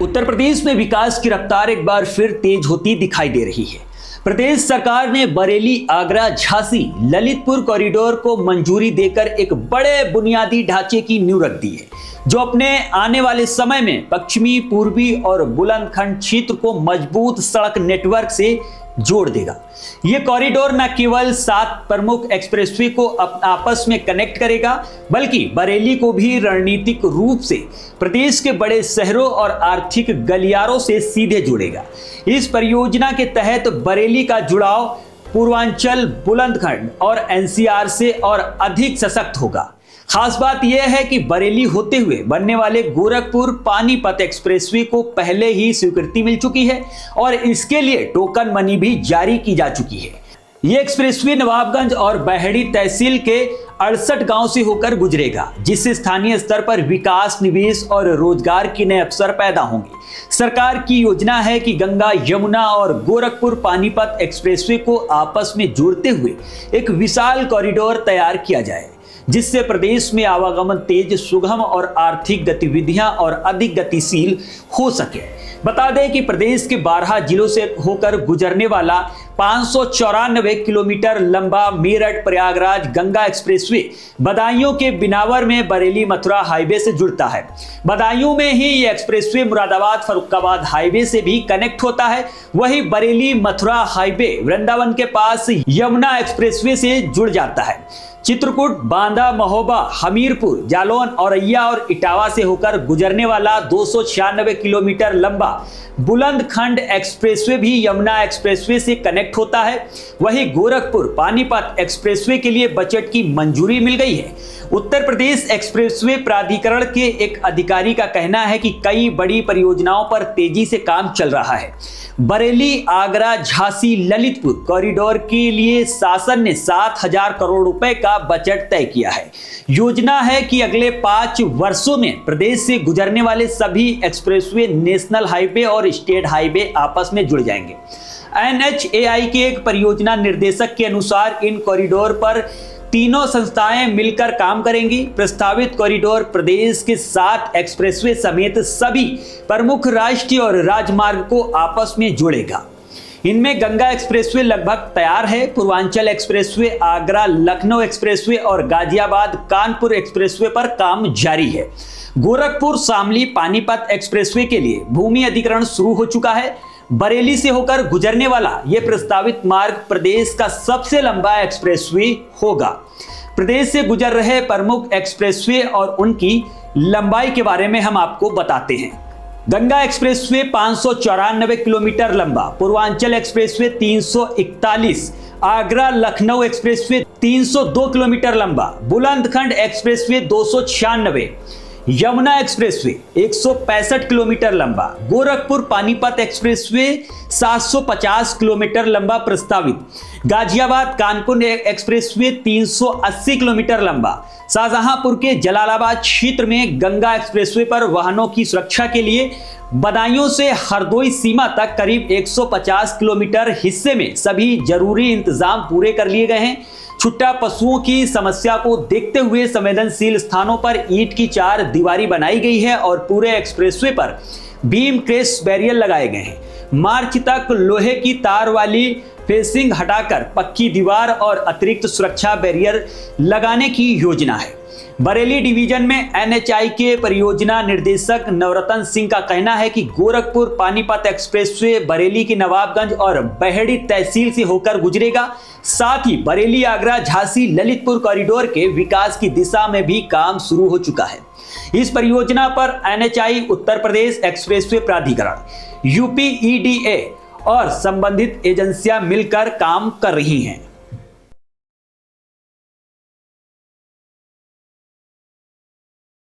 उत्तर प्रदेश में विकास की रफ्तार एक बार फिर तेज होती दिखाई दे रही है। प्रदेश सरकार ने बरेली आगरा झांसी ललितपुर कॉरिडोर को मंजूरी देकर एक बड़े बुनियादी ढांचे की नींव रख दी है, जो अपने आने वाले समय में पश्चिमी, पूर्वी और बुलंदखंड क्षेत्र को मजबूत सड़क नेटवर्क से जोड़ देगा। यह कॉरिडोर न केवल 7 प्रमुख एक्सप्रेसवे को आपस में कनेक्ट करेगा, बल्कि बरेली को भी रणनीतिक रूप से प्रदेश के बड़े शहरों और आर्थिक गलियारों से सीधे जोड़ेगा। इस परियोजना के तहत बरेली का जुड़ाव पूर्वांचल, बुलंदखंड और एनसीआर से और अधिक सशक्त होगा। खास बात यह है कि बरेली होते हुए बनने वाले गोरखपुर पानीपत एक्सप्रेसवे को पहले ही स्वीकृति मिल चुकी है और इसके लिए टोकन मनी भी जारी की जा चुकी है। यह एक्सप्रेसवे नवाबगंज और बहेड़ी तहसील के 68 गांव से होकर गुजरेगा, जिससे स्थानीय स्तर पर विकास, निवेश और रोजगार के नए अवसर पैदा होंगे। सरकार की योजना है कि गंगा, यमुना और गोरखपुर पानीपत एक्सप्रेसवे को आपस में जोड़ते हुए एक विशाल कॉरिडोर तैयार किया जाए, जिससे प्रदेश में आवागमन तेज, सुगम और आर्थिक गतिविधियां और अधिक गतिशील हो सके। बता दें कि प्रदेश के 12 जिलों से होकर गुजरने वाला 594 किलोमीटर लंबा मेरठ प्रयागराज गंगा एक्सप्रेसवे बदायूं के बिनावर में बरेली मथुरा हाईवे से जुड़ता है। बदायूं में ही ये एक्सप्रेसवे मुरादाबाद फर्रुखाबाद हाईवे से भी कनेक्ट होता है। वही बरेली मथुरा हाईवे वृंदावन के पास यमुना एक्सप्रेसवे से जुड़ जाता है। चित्रकूट, बांदा, महोबा, हमीरपुर, जालौन, औरैया और इटावा से होकर गुजरने वाला 296 किलोमीटर लंबा बुलंदखंड एक्सप्रेसवे भी यमुना एक्सप्रेसवे से कनेक्ट होता है। वहीं गोरखपुर पानीपत एक्सप्रेसवे के लिए बजट की मंजूरी मिल गई है। उत्तर प्रदेश एक्सप्रेसवे प्राधिकरण के एक अधिकारी का कहना है कि कई बड़ी परियोजनाओं पर तेजी से काम चल रहा है। बरेली आगरा झांसी ललितपुर कॉरिडोर के लिए शासन ने 7,000 करोड़ रुपए का बजट तय किया है। योजना है कि अगले 5 वर्षों में प्रदेश से गुजरने वाले सभी एक्सप्रेसवे नेशनल हाईवे और स्टेट हाईवे आपस में जुड़ जाएंगे। NHAI के एक परियोजना निर्देशक के अनुसार इन कॉरिडोर पर तीनों संस्थाएं मिलकर काम करेंगी। प्रस्तावित कॉरिडोर प्रदेश के 7 एक्सप्रेसवे समेत सभी प्रमुख राष्ट्रीय और राजमार्ग को आपस में जोड़ेगा। इनमें गंगा एक्सप्रेसवे लगभग तैयार है। पूर्वांचल एक्सप्रेसवे, आगरा लखनऊ एक्सप्रेसवे और गाजियाबाद कानपुर एक्सप्रेसवे पर काम जारी है। गोरखपुर शामली पानीपत एक्सप्रेसवे के लिए भूमि अधिग्रहण शुरू हो चुका है। बरेली से होकर गुजरने वाला यह प्रस्तावित मार्ग प्रदेश का सबसे लंबा एक्सप्रेसवे होगा। प्रदेश से गुजर रहे प्रमुख एक्सप्रेसवे और उनकी लंबाई के बारे में हम आपको बताते हैं। गंगा एक्सप्रेसवे 594 किलोमीटर लंबा, Purvanchal expressway 341, Agra Lucknow expressway 302 kilometre लंबा, Bundelkhand expressway 296, Yamuna expressway 165 kilometre लंबा, गोरखपुर पानीपत एक्सप्रेसवे 750 किलोमीटर लंबा प्रस्तावित, गाजियाबाद कानपुर एक्सप्रेसवे 380 किलोमीटर लंबा। शाहजहांपुर के जलालाबाद क्षेत्र में गंगा एक्सप्रेसवे पर वाहनों की सुरक्षा के लिए बदायूं से हरदोई सीमा तक करीब 150 किलोमीटर हिस्से में सभी जरूरी इंतजाम पूरे कर लिए गए हैं। छुट्टा पशुओं की समस्या को देखते हुए संवेदनशील स्थानों पर ईंट की 4 दीवारी बनाई गई है और पूरे एक्सप्रेसवे पर बीम क्रेस बैरियर लगाए गए हैं। मार्च तक लोहे की तार वाली फेंसिंग हटाकर पक्की दीवार और अतिरिक्त सुरक्षा बैरियर लगाने की योजना है। बरेली डिवीजन में NHAI के परियोजना निर्देशक नवरत्न सिंह का कहना है कि गोरखपुर पानीपत एक्सप्रेसवे बरेली की नवाबगंज और बहेड़ी तहसील से होकर गुजरेगा। साथ ही बरेली आगरा झांसी ललितपुर कॉरिडोर के विकास की दिशा में भी काम शुरू हो चुका है। इस परियोजना पर NHAI, उत्तर प्रदेश एक्सप्रेसवे प्राधिकरण, UPEDA और संबंधित एजेंसियां मिलकर काम कर रही हैं।